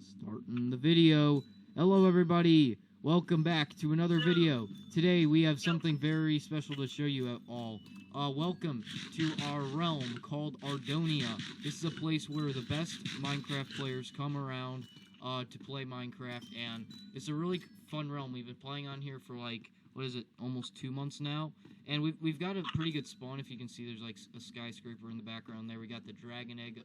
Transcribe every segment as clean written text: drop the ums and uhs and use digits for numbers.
Starting the video. Hello everybody, welcome back to another video. Today we have something very special to show you all. Welcome to our realm called Ardonia. This is a place where the best Minecraft players come around to play Minecraft, and it's a really fun realm. We've been playing on here for like, what is it, almost 2 months now, and we've got a pretty good spawn. If you can see, there's like a skyscraper in the background there. We got the dragon egg.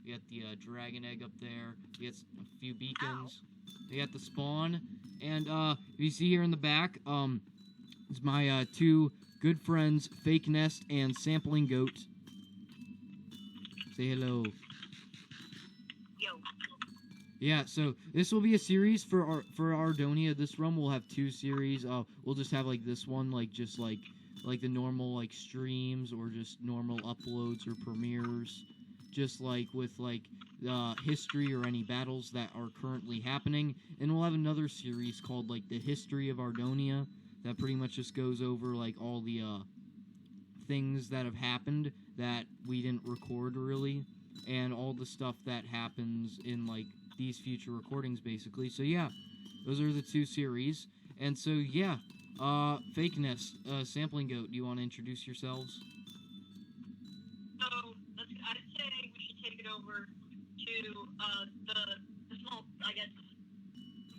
We got the dragon egg up there. We got a few beacons. We got the spawn. And you see here in the back, it's my two good friends, FakeNest and SamplingGoat. Say hello. Yo. Yeah, so this will be a series for Ardonia. This run will have 2 series. We'll just have like this one, like just like the normal like streams or just normal uploads or premieres. Just like with like history or any battles that are currently happening. And we'll have another series called like the history of Ardonia that pretty much just goes over like all the things that have happened that we didn't record really, and all the stuff that happens in like these future recordings basically. So yeah, those are the 2 series. And so yeah, FakeNest, SamplingGoat, do you want to introduce yourselves? Over to the small, I guess,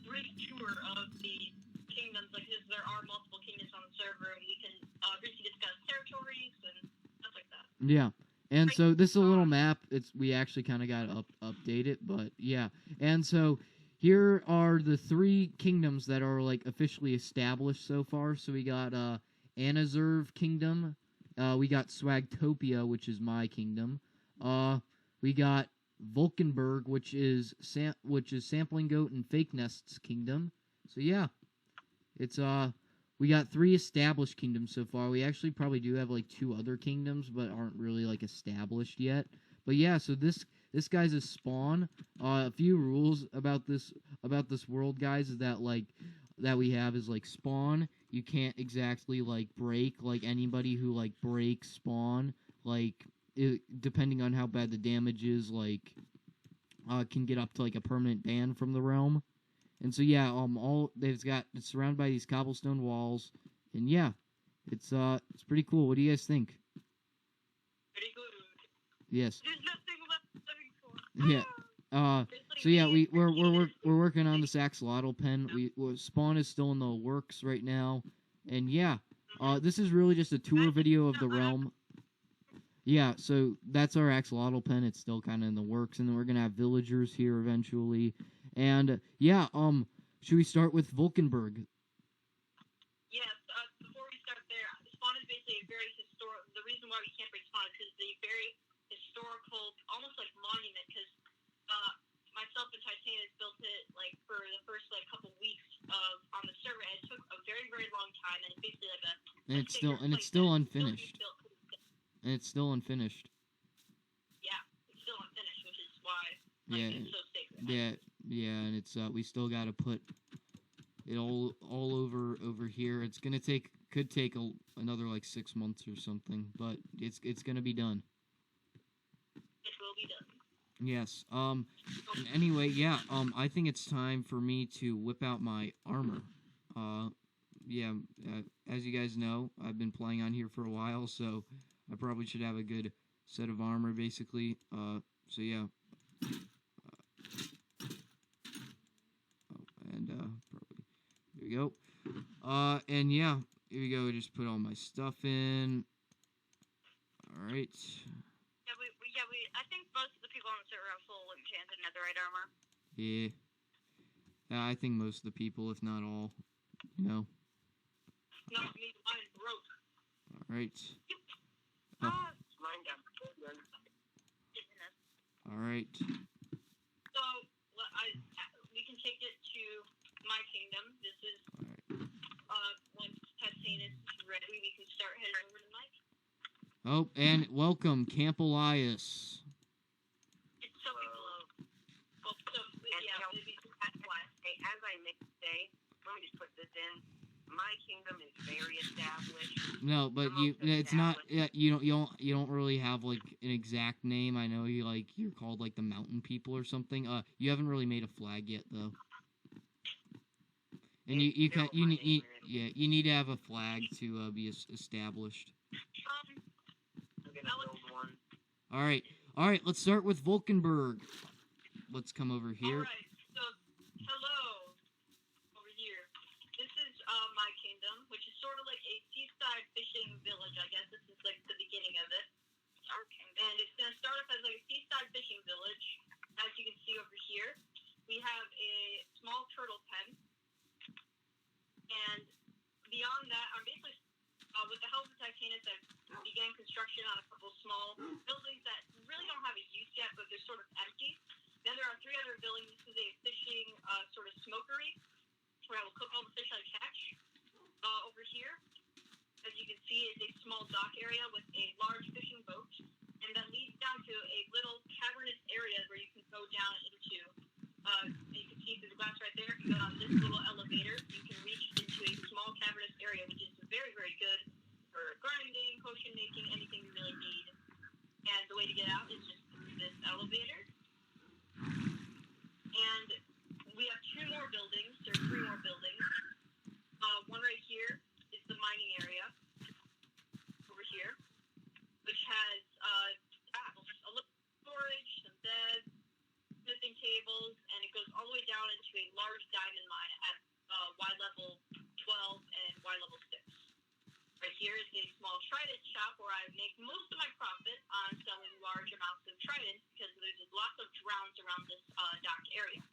brief tour of the kingdoms. Like, there are multiple kingdoms on the server, and we can briefly discuss territories and stuff like that. Yeah, and so this is a little map. We actually kind of got to update it, but yeah. And so here are the 3 kingdoms that are like officially established so far. So we got Aniserve Kingdom. We got SWAGTOPIA, which is my kingdom. We got Vulkenburg, which is SamplingGoat and FakeNest's kingdom. So yeah, it's we got 3 established kingdoms so far. We actually probably do have like 2 other kingdoms, but aren't really like established yet. But yeah, so this guy's a spawn. A few rules about this world, guys, is that like we have is like spawn. You can't exactly like break. Like anybody who like breaks spawn, like, depending on how bad the damage is, like, can get up to like a permanent ban from the realm. And so yeah, it's surrounded by these cobblestone walls, and yeah, it's pretty cool. What do you guys think? Pretty good. Yes. There's nothing left for. Yeah. So yeah, we're working on this axolotl pen. Spawn is still in the works right now, and yeah, this is really just a tour video of the realm. Yeah, so that's our axolotl pen. It's still kind of in the works, and then we're gonna have villagers here eventually. And yeah, should we start with Vulkenburg? Yes. Before we start there, spawn is basically a very historic. The reason why we can't break spawn is because it's a very historical, almost like monument. Because myself and TITANIS built it like for the first like couple weeks on the server, and it took a very long time. And it's basically like it's still unfinished. And it's still unfinished. Yeah, it's still unfinished, which is why it's so sacred. Yeah, and it's we still got to put it all over here. It's gonna could take another like 6 months or something, but it's gonna be done. It will be done. Yes. Anyway, yeah. I think it's time for me to whip out my armor. Yeah. As you guys know, I've been playing on here for a while, so I probably should have a good set of armor, basically. So yeah. Probably. Here we go. And yeah, here we go. Just put all my stuff in. Alright. Yeah, I think most of the people on the server have full enchanted netherite armor. Yeah. I think most of the people, if not all, you know. Not me, mine broke. Alright. Mine got broken. Alright. So, we can take it to my kingdom. This is, once TITANIS is ready, we can start heading over to Mike. Oh, and welcome, CampElias. It's SoapyGlobe. Well, so, yeah, maybe as I say, let me just put this in. My my kingdom is very established. No, but it's not. Yeah, you don't really have like an exact name. I know you're called like the Mountain People or something. You haven't really made a flag yet though. And you need to have a flag to be established. I'm gonna build one. All right. Let's start with Vulkenburg. Let's come over here. All right. So, hello, over here. This is my kingdom, which is sort of like a seaside fishing village. I guess this is like the beginning of it. And it's gonna start off as like a seaside fishing village. As you can see over here, we have a small turtle pen. And beyond that, I'm basically, with the help of TITANIS, I began construction on a couple small buildings that really don't have a use yet, but they're sort of empty. Then there are 3 other buildings. This is a fishing sort of smokery, where I will cook all the fish I catch. Over here, as you can see, is a small dock area with a large fishing boat, and that leads down to a little cavernous area where you can go down into. You can see through the glass right there. If you go on this little elevator, you can reach into a small cavernous area, which is very, very good for grinding, potion making, anything you really need. And the way to get out is just through this elevator. And we have 2 more buildings, or 3 more buildings. One right here is the mining area, over here, which has a little storage, some beds, smithing tables, and it goes all the way down into a large diamond mine at Y level 12 and Y level 6. Right here is a small trident shop where I make most of my profit on selling large amounts of tridents because there's lots of drowns around this dock area.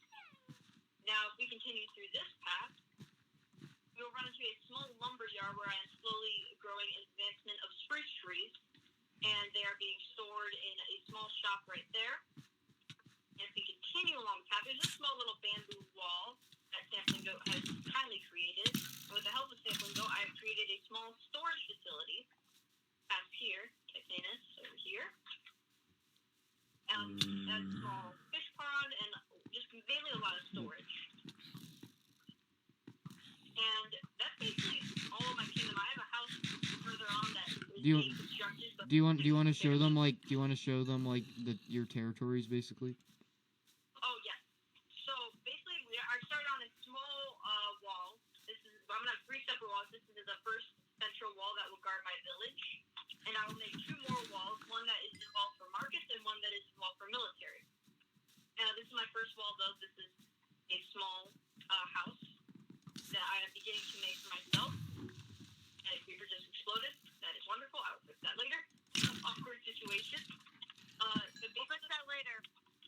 Now, if we continue through this path, we'll run into a small lumber yard where I am slowly growing advancement of spruce trees, and they are being stored in a small shop right there. And if we continue along the path, there's a small little bamboo wall that SamplingGoat has kindly created. And with the help of SamplingGoat, I have created a small storage facility. Past here, TITANIS over here. And a small fish pond and just mainly a lot of storage. And that's basically all of my kingdom. I have a house further on that is being constructed. Do you want to show them your territories basically? Oh yeah. So basically, I started on a small wall. I'm gonna have 3 separate walls. This is the first central wall that will guard my village, and I will make 2 more walls. One that is involved for markets, and one that is involved for military. Now, this is my first wall, though. This is a small house that I am beginning to make for myself. And a creeper just exploded. That is wonderful. I will fix that later. Awkward situation. We'll fix that later.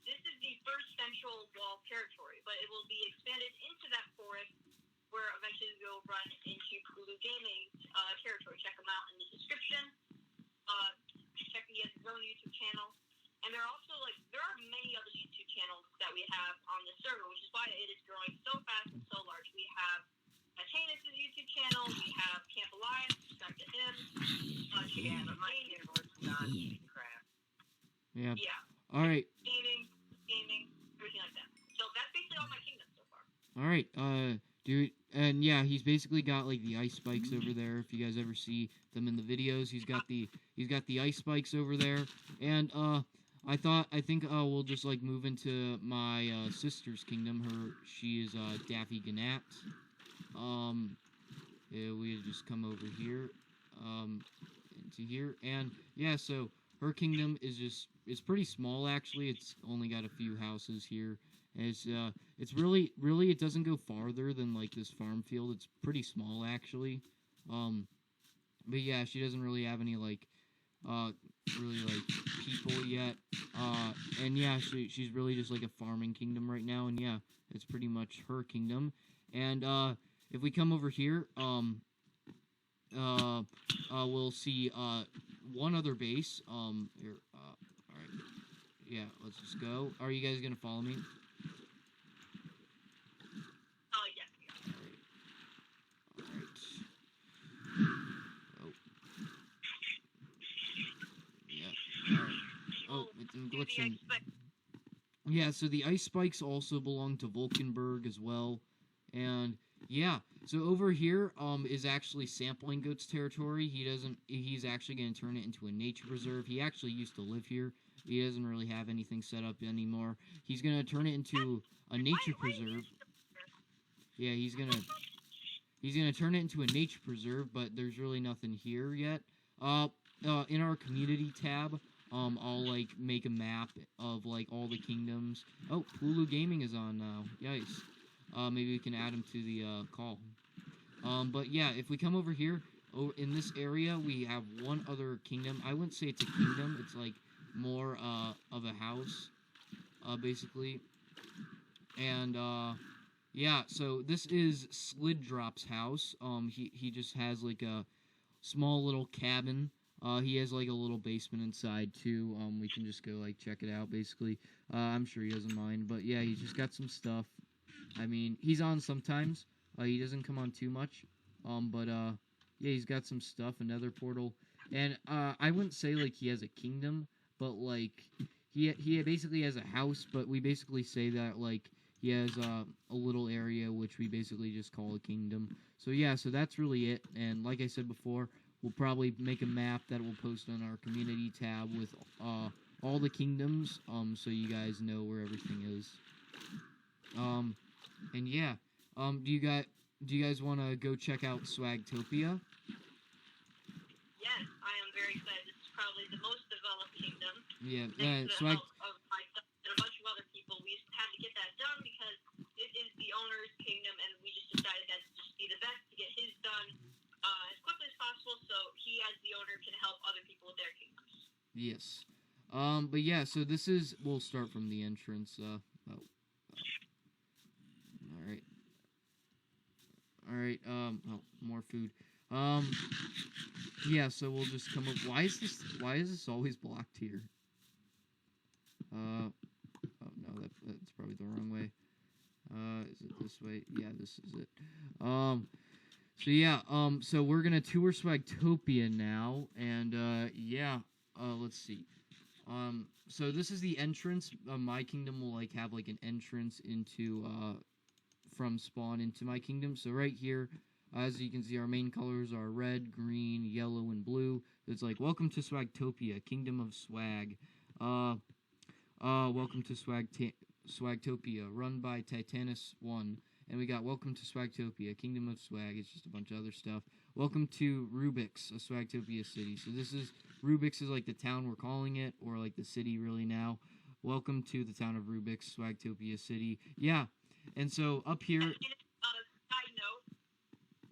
This is the first central wall territory, but it will be expanded into that forest where eventually we'll run into PoolooGaming's territory. Check them out in the description. Check he has his own YouTube channel. And there are many other YouTube channels that we have on the server, which is why it is growing so fast and so large. We have TITANIS' YouTube channel, we have CampElias, subscribe to him. But my channel is not craft. Yeah. Yeah. All right. Gaming, everything like that. So that's basically all my kingdom so far. All right. Dude, and yeah, he's basically got like the ice spikes over there. If you guys ever see them in the videos, he's got the ice spikes over there. And I think we'll just like move into my sister's kingdom. She is DaffyGnat. Yeah, we just come over here, into here, and yeah, so her kingdom is pretty small actually. It's only got a few houses here. And it's really it doesn't go farther than like this farm field. It's pretty small actually. But yeah, she doesn't really have any like really like people yet. And yeah, she's really just like a farming kingdom right now. And yeah, it's pretty much her kingdom. And if we come over here, we'll see one other base. Here, all right. Yeah, let's just go. Are you guys gonna follow me? Yeah. All right. Oh. Yeah. All right. Oh, it's glitching. Yeah, so the ice spikes also belong to Vulkenburg as well. And Yeah. So over here is actually SamplingGoat's territory. He's actually going to turn it into a nature preserve. He actually used to live here. He doesn't really have anything set up anymore. He's going to turn it into a nature preserve. Yeah, he's going to turn it into a nature preserve, but there's really nothing here yet. In our community tab, I'll like make a map of like all the kingdoms. Oh, PoolooGaming is on now. Yikes. Maybe we can add him to the call. But yeah, if we come over here, in this area, we have one other kingdom. I wouldn't say it's a kingdom. It's like more of a house, basically. And yeah, so this is SlidRainDrop's house. He just has like a small little cabin. He has like a little basement inside too. We can just go like check it out. Basically, I'm sure he doesn't mind. But yeah, he's just got some stuff. I mean, he's on sometimes. He doesn't come on too much. But yeah, he's got some stuff, another portal. And I wouldn't say like he has a kingdom, but like he basically has a house, but we basically say that like he has a little area which we basically just call a kingdom. So yeah, so that's really it. And like I said before, we'll probably make a map that we'll post on our community tab with all the kingdoms, so you guys know where everything is. And yeah, do you guys want to go check out SWAGTOPIA? Yes, I am very excited. This is probably the most developed kingdom. Yeah, Swag. Of myself and a bunch of other people, we had to get that done because it is the owner's kingdom, and we just decided that to just be the best to get his done as quickly as possible, so he, as the owner, can help other people with their kingdoms. Yes. But yeah, so this is, we'll start from the entrance. Alright, more food. Yeah, so we'll just come up. Why is this always blocked here? Oh no, that's probably the wrong way. Is it this way? Yeah, this is it. So yeah, so we're gonna tour SWAGTOPIA now, and yeah, let's see. So this is the entrance. My kingdom will like have like an entrance into from spawn into my kingdom. So right here, as you can see, our main colors are red, green, yellow, and blue. It's like, welcome to SWAGTOPIA, Kingdom of Swag. Welcome to SWAGTOPIA, run by TITANIS 1. And we got welcome to SWAGTOPIA, Kingdom of Swag. It's just a bunch of other stuff. Welcome to Rubik's, a SWAGTOPIA city. So this is, Rubik's is like the town we're calling it, or like the city really now. Welcome to the town of Rubik's, SWAGTOPIA city. Yeah. And so up here. And side note,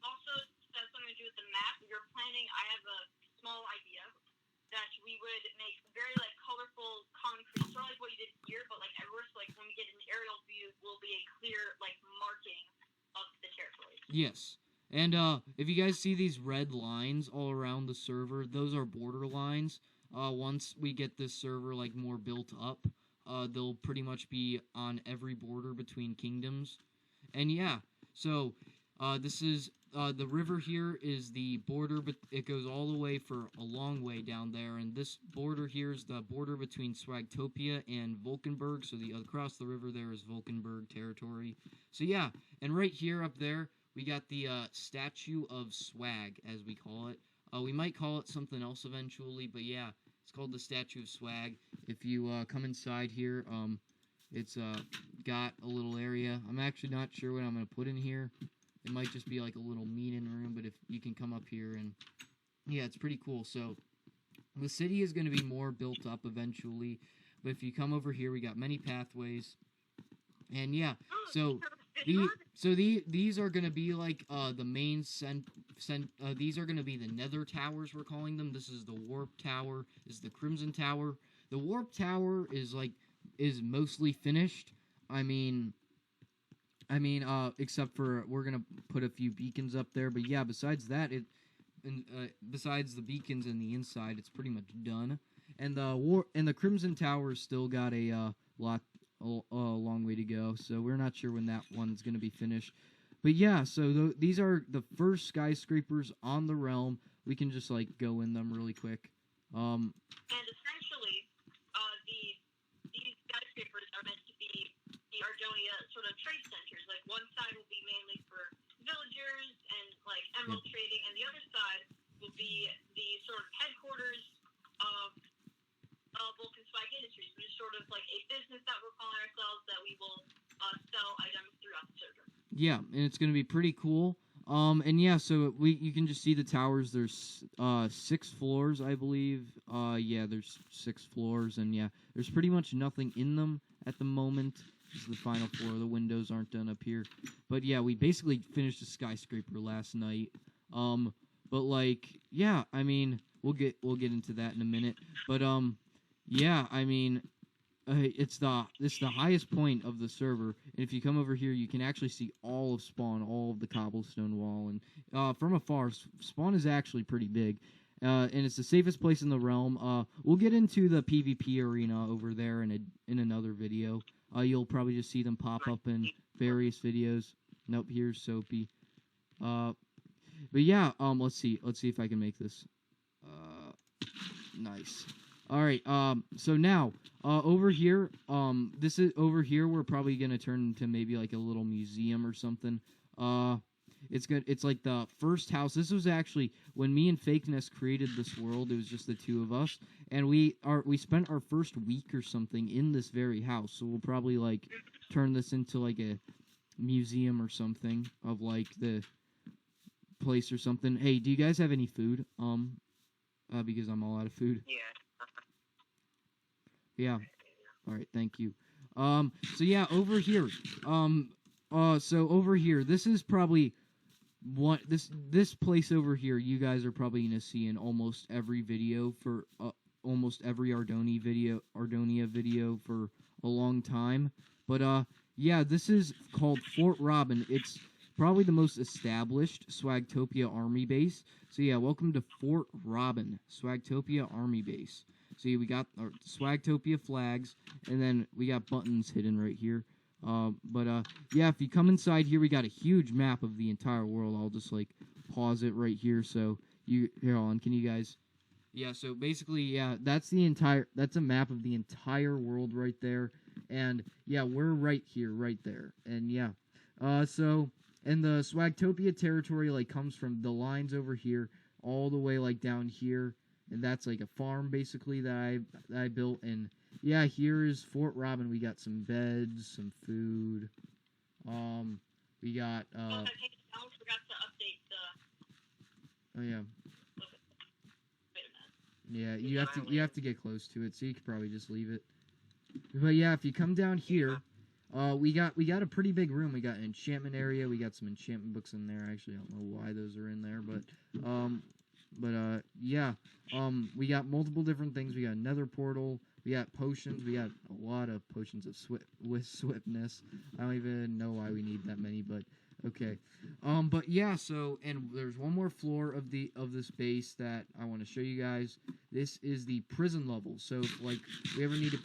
also that's something to do with the map. You're planning. I have a small idea that we would make very like colorful concrete, sort of like what you did here, but like everywhere. So like when we get an aerial view, will be a clear like marking of the territory. Yes. And if you guys see these red lines all around the server, those are border lines. Once we get this server like more built up, they'll pretty much be on every border between kingdoms. And yeah, so this is the river here is the border, but it goes all the way for a long way down there. And this border here is the border between SWAGTOPIA and Vulkenburg. So across the river there is Vulkenburg territory. So yeah, and right here up there we got the statue of Swag, as we call it. We might call it something else eventually, but yeah. It's called the Statue of Swag. If you come inside here, it's got a little area. I'm actually not sure what I'm going to put in here. It might just be like a little meeting room, but if you can come up here and... Yeah, it's pretty cool. So, the city is going to be more built up eventually. But if you come over here, we got many pathways. And yeah, so... These are going to be like the main these are going to be the nether towers, we're calling them. This is the warp tower, this is the crimson tower. The warp tower is mostly finished. I mean except for we're going to put a few beacons up there, but yeah, besides that besides the beacons and the inside, it's pretty much done. And the crimson tower still got a long way to go, so we're not sure when that one's going to be finished. But yeah, so these are the first skyscrapers on the realm. We can just like go in them really quick. And essentially, these skyscrapers are meant to be the ARDONIA sort of trade centers. Like one side will be mainly for villagers and like emerald trading, and the other side will be the sort of headquarters of Vulcan Swag Industries, which is sort of like a business that we're calling ourselves that we will sell items throughout the server. Yeah, and it's gonna be pretty cool. And yeah, so you can just see the towers. There's 6 floors, I believe. Yeah, there's 6 floors, and yeah, there's pretty much nothing in them at the moment. This is the final floor. The windows aren't done up here, but yeah, we basically finished a skyscraper last night. But like, yeah, I mean, we'll get into that in a minute. But yeah, I mean, it's the highest point of the server, and if you come over here, you can actually see all of spawn, all of the cobblestone wall, and from afar, spawn is actually pretty big, and it's the safest place in the realm. We'll get into the PvP arena over there in another video. You'll probably just see them pop up in various videos. Nope, here's Soapy. But yeah, let's see if I can make this. Nice. All right. So now, over here, we're probably gonna turn into maybe like a little museum or something. It's good. It's like the first house. This was actually when me and FakeNest created this world. It was just the 2 of us, and we spent our first week or something in this very house. So we'll probably like turn this into like a museum or something of like the place or something. Hey, do you guys have any food? Because I'm all out of food. Yeah. All right. Thank you. So yeah, over here. So over here, this is probably this place over here. You guys are probably gonna see in almost every video for almost every Ardonia video for a long time. But yeah, this is called Fort Robin. It's probably the most established SWAGTOPIA army base. So yeah, welcome to Fort Robin, SWAGTOPIA army base. See, we got our SWAGTOPIA flags, and then we got buttons hidden right here. Yeah, if you come inside here, we got a huge map of the entire world. I'll just, like, pause it right here, so here, hold on, can you guys... Yeah, so basically, yeah, that's a map of the entire world right there, and, yeah, we're right here, right there, and, yeah. And the SWAGTOPIA territory, like, comes from the lines over here, all the way, like, down here, and that's, like, a farm, basically, that I built, and... Yeah, here is Fort Robin. We got some beds, some food. We got, I almost forgot to update the... Oh, yeah. Wait a minute. Yeah, you have to get close to it, so you could probably just leave it. But yeah, if you come down here, we got a pretty big room. We got an enchantment area. We got some enchantment books in there. Actually, I don't know why those are in there, but yeah. We got multiple different things. We got another portal. We got potions. We got a lot of potions of swiftness. I don't even know why we need that many, but okay. But yeah, so, and there's one more floor of this base that I want to show you guys. This is the prison level. So if, like, we ever need to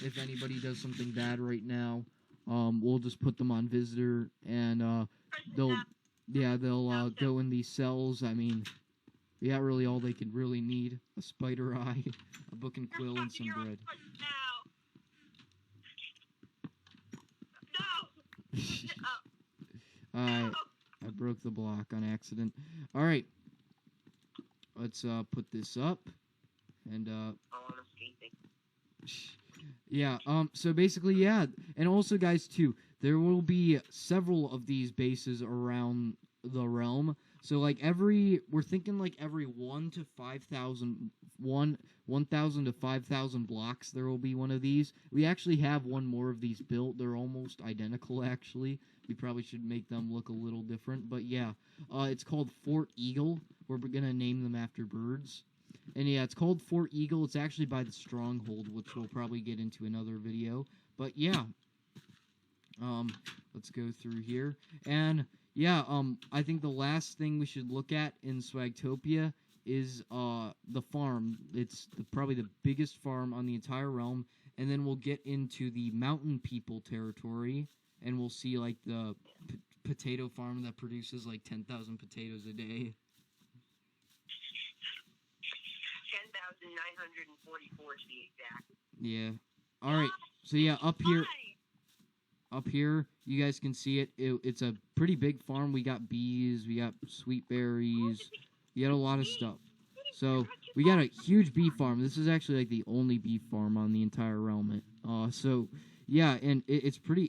if anybody does something bad right now, we'll just put them on visitor, and they'll go in these cells. I mean, we got really all they could really need: a spider eye, a book and quill, and some bread. No. I broke the block on accident. All right, let's put this up, and yeah. So basically, yeah, and also, guys, too, there will be several of these bases around the realm. So, like, we're thinking, like, every 1,000 to 5,000 blocks, there will be one of these. We actually have one more of these built. They're almost identical, actually. We probably should make them look a little different, but yeah. It's called Fort Eagle. We're gonna name them after birds. And yeah, it's called Fort Eagle. It's actually by the Stronghold, which we'll probably get into another video. But yeah. Let's go through here. And... yeah, I think the last thing we should look at in SWAGTOPIA is the farm. It's probably the biggest farm on the entire realm, and then we'll get into the mountain people territory, and we'll see, like, the potato farm that produces, like, 10,000 potatoes a day. 10,944 to be exact. Yeah. Alright, so yeah, up here... up here, you guys can see it. It's a pretty big farm. We got bees, we got sweet berries, we got a lot of stuff. So we got a huge bee farm. This is actually like the only bee farm on the entire realm. So yeah, and it's pretty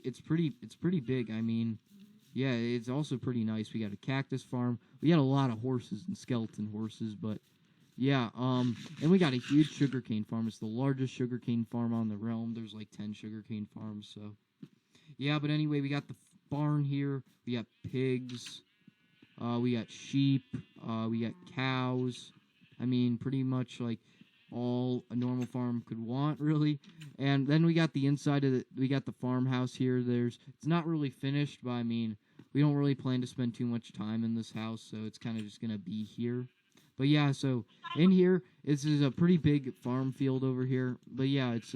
big. I mean, yeah, it's also pretty nice. We got a cactus farm. We got a lot of horses and skeleton horses, but yeah, and we got a huge sugarcane farm. It's the largest sugarcane farm on the realm. There's like 10 sugarcane farms, so yeah, but anyway, we got the barn here. We got pigs. We got sheep. We got cows. I mean, pretty much like all a normal farm could want, really. And then we got the inside of we got the farmhouse here. It's not really finished, but I mean, we don't really plan to spend too much time in this house, so it's kind of just gonna be here. But yeah, so in here, this is a pretty big farm field over here. But yeah, it's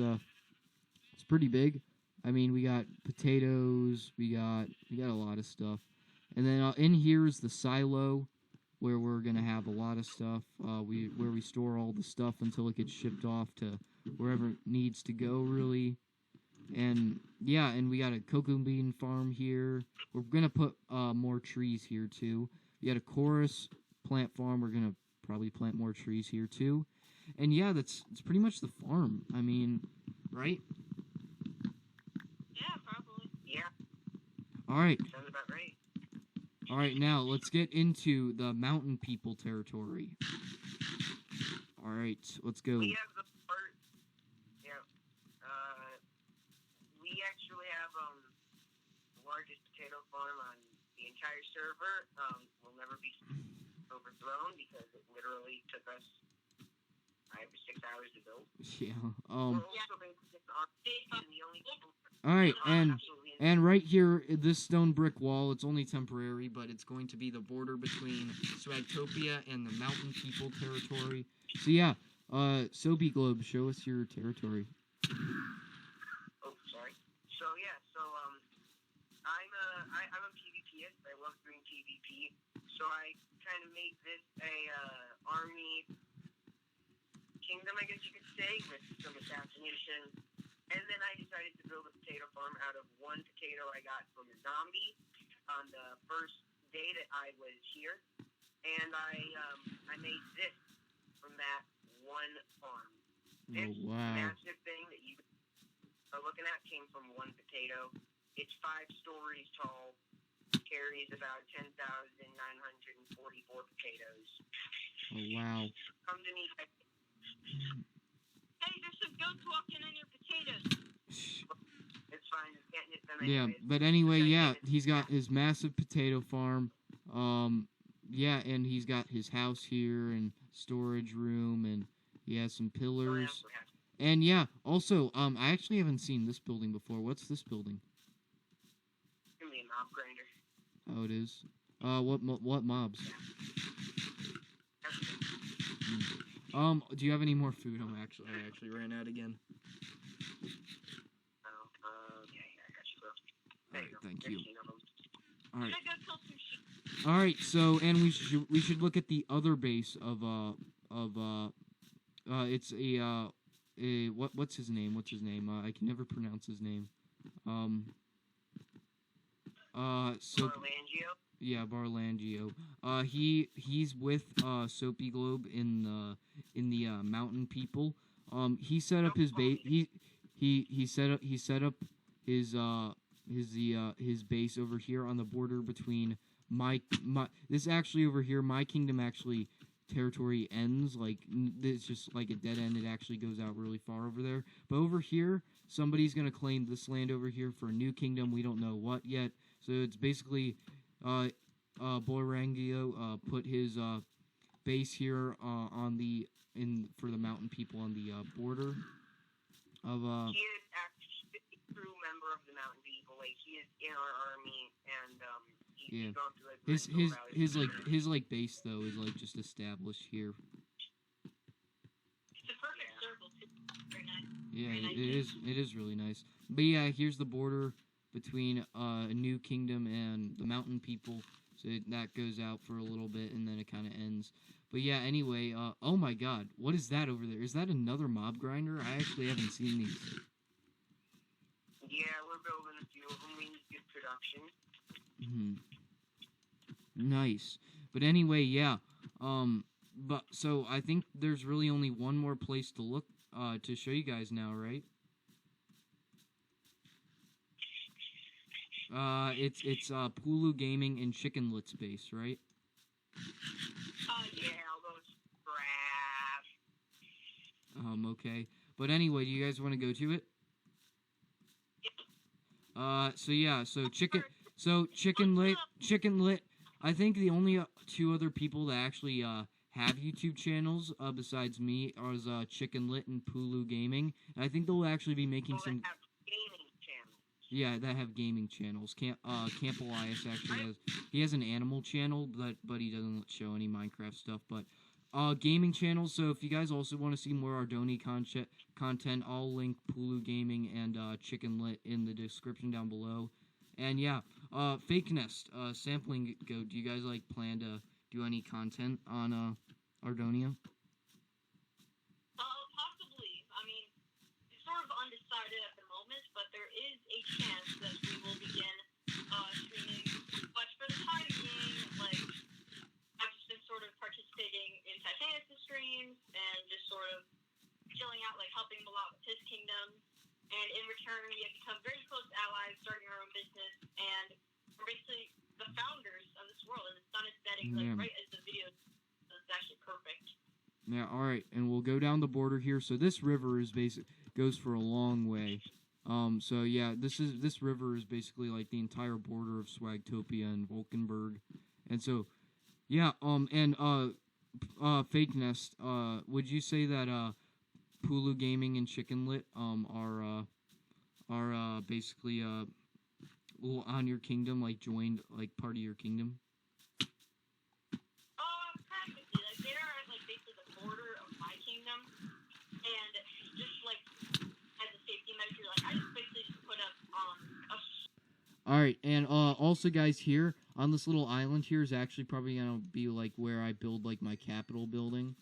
pretty big. I mean, we got potatoes, we got a lot of stuff. And then in here is the silo, where we're gonna have a lot of stuff. Where we store all the stuff until it gets shipped off to wherever it needs to go, really. And yeah, and we got a cocoa bean farm here. We're gonna put more trees here too. We got a chorus plant farm. We're gonna probably plant more trees here too. And yeah, it's pretty much the farm. I mean, right? Yeah, probably. Yeah. All right. Sounds about right. All right, now let's get into the mountain people territory. All right, let's go. We have the part. Yeah. We actually have the largest potato farm on the entire server. Will never be overthrown because it literally took us 5 or 6 hours to build. Yeah. We're also basically the only people. All right, and right here, this stone brick wall, it's only temporary, but it's going to be the border between SWAGTOPIA and the mountain people territory. So yeah, SoapyGlobe, show us your territory. Oh, sorry. So yeah, I'm a PvPist. I love doing PvP. So I kind of made this a army kingdom, I guess you could say, with some assassination. And then I decided to build a potato farm out of one potato I got from a zombie on the first day that I was here. And I made this from that one farm. This massive thing that you are looking at came from one potato. It's 5 stories tall. Carries about 10,944 potatoes. Oh, wow. Come to me. Hey, there's some goats walking in your potatoes. It's fine. You can't hit them anyways. Yeah, but anyway, yeah, he's got his massive potato farm. Yeah, and he's got his house here and storage room, and he has some pillars. And yeah, also, I actually haven't seen this building before. What's this building? It's gonna be a mob grinder. Oh, it is. What mobs? Do you have any more food? I actually ran out again. Okay, I got you, bro. There you go. Thank you. 13 of them. All right. I'm gonna go kill some sheep. All right. So, and we should look at the other base of it's a what's his name? What's his name? I can never pronounce his name. So. Blorangio? Yeah, Blorangio. He's with SoapyGlobe in the mountain people. He set up his base. He set up his base over here on the border between my this actually over here. My kingdom actually territory ends, like it's just like a dead end. It actually goes out really far over there. But over here, somebody's gonna claim this land over here for a new kingdom. We don't know what yet. So it's basically Blorangio put his base here for the mountain people on the border of He is actually a true member of the mountain people. Like he is in our army, and he's going through like his base though is like just established here. It's a perfect circle too. Very nice. Yeah, Very nice. it is really nice. But yeah, here's the border between a new kingdom and the mountain people. So that goes out for a little bit, and then it kind of ends. But yeah, anyway, oh my god, what is that over there? Is that another mob grinder? I actually haven't seen these. Yeah, we're building a few of them. We option. Nice. But anyway, yeah. But so I think there's really only one more place to look to show you guys now, right? It's PoolooGaming and ChickenLit space, right? Yeah, all those graphs. Okay. But anyway, do you guys want to go to it? So yeah, so ChickenLit. I think the only two other people that actually have YouTube channels besides me are ChickenLit and PoolooGaming. And I think they'll actually be making some. Have gaming channels. Yeah, that have gaming channels. CampElias actually has an animal channel, but he doesn't show any Minecraft stuff. But gaming channels. So if you guys also want to see more Ardonia content, I'll link PoolooGaming and ChickenLit in the description down below. And yeah, FakeNest, SamplingGoat. Do you guys plan to do any content on Ardonia? Possibly. I mean, it's sort of undecided at the moment, but there is a chance that we will begin streaming. But for the time being, I've just been sort of participating in TITANIS streams and just sort of chilling out, helping him a lot with his kingdom. And in return, we have become very close allies, starting our own business, and we're basically the founders of this world. And the sun is setting, right as the video. So it's actually perfect. Yeah. All right, and we'll go down the border here. So this river is goes for a long way. So yeah, this river is basically the entire border of SWAGTOPIA and Vulkenburg, and so yeah. FakeNest. Would you say that PoolooGaming and ChickenLit are basically on your kingdom, joined part of your kingdom? Practically, they are basically the border of my kingdom, and just as a safety measure, I just basically put up a. All right, and also guys, here on this little island here is actually probably gonna be where I build my Capitol building,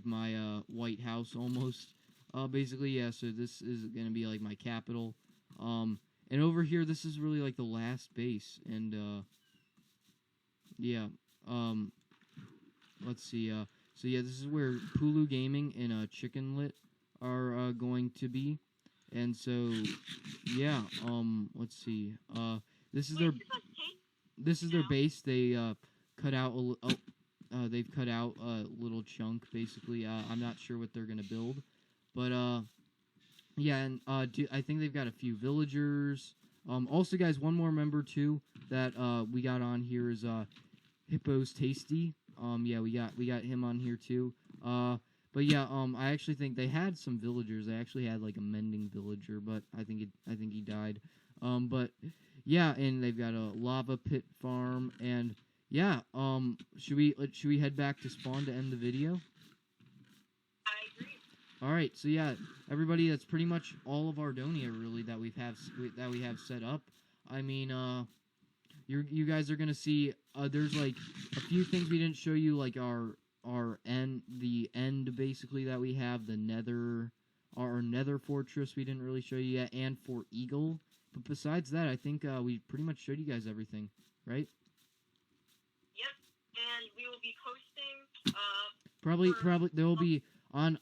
my White House almost. Basically, yeah, so this is going to be, my capital. And over here, this is really, the last base. And, yeah. Let's see. So, yeah, this is where PoolooGaming and ChickenLit are going to be. And so, yeah, let's see. This is their base. They cut out they've cut out a little chunk, basically. I'm not sure what they're going to build. But, yeah, and I think they've got a few villagers. Also, guys, one more member, too, that we got on here is HipposTasty. Yeah, we got him on here, too. But, yeah, I actually think they had some villagers. They actually had, a mending villager, but I think he died. But, yeah, and they've got a lava pit farm, and, yeah, should we head back to spawn to end the video? Alright, so yeah, everybody, that's pretty much all of Ardonia, really, that we have set up. I mean, you guys are gonna see, there's, a few things we didn't show you, the end, basically, that we have, our nether fortress we didn't really show you yet, and Fort Eagle. But besides that, I think, we pretty much showed you guys everything, right? Yep, and we will be posting, Probably, there will be... On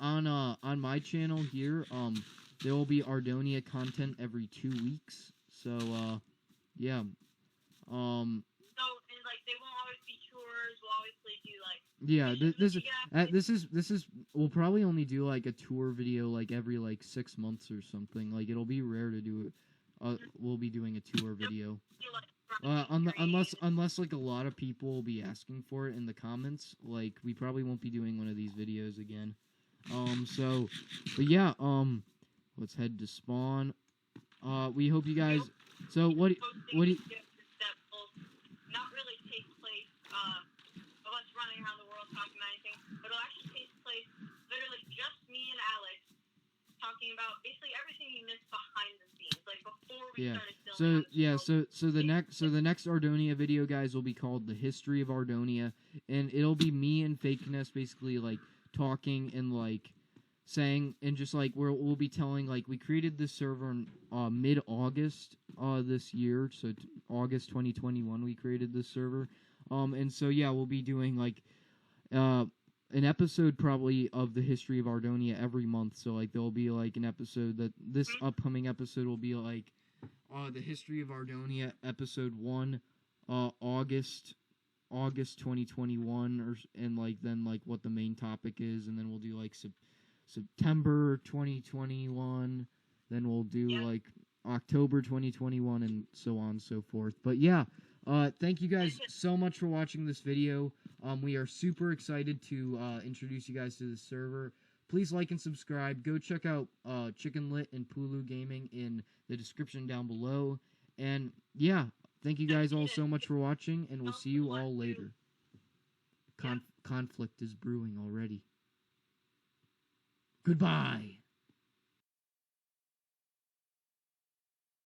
my channel here, there will be Ardonia content every 2 weeks. So, yeah. So, and they won't always be tours. We'll obviously do Yeah, this is. We'll probably only do a tour video every 6 months or something. It'll be rare to do it. We'll be doing a tour video. Unless a lot of people will be asking for it in the comments. We probably won't be doing one of these videos again. But yeah, let's head to spawn. We hope you guys, so what do you... That will not really take place, of us running around the world talking about anything, but it'll actually take place literally just me and Alex talking about basically everything you missed behind the scenes, before we started filming. So the next Ardonia video, guys, will be called The History of Ardonia, and it'll be me and FakeNest basically, talking and saying, and just like we'll be telling, like, we created this server in mid-August this year, so August 2021 we created this server. And so yeah, we'll be doing like an episode probably of the history of Ardonia every month. So like there'll be like an episode that this upcoming episode will be like the history of Ardonia episode 1, August 2021, and like then like what the main topic is, and then we'll do like September 2021, then we'll do like October 2021, and so on and so forth. But yeah, thank you guys so much for watching this video. We are super excited to introduce you guys to this server. Please like and subscribe. Go check out ChickenLit and PoolooGaming in the description down below. And yeah, thank you guys all so much for watching, and we'll see you all later. Conflict is brewing already. Goodbye.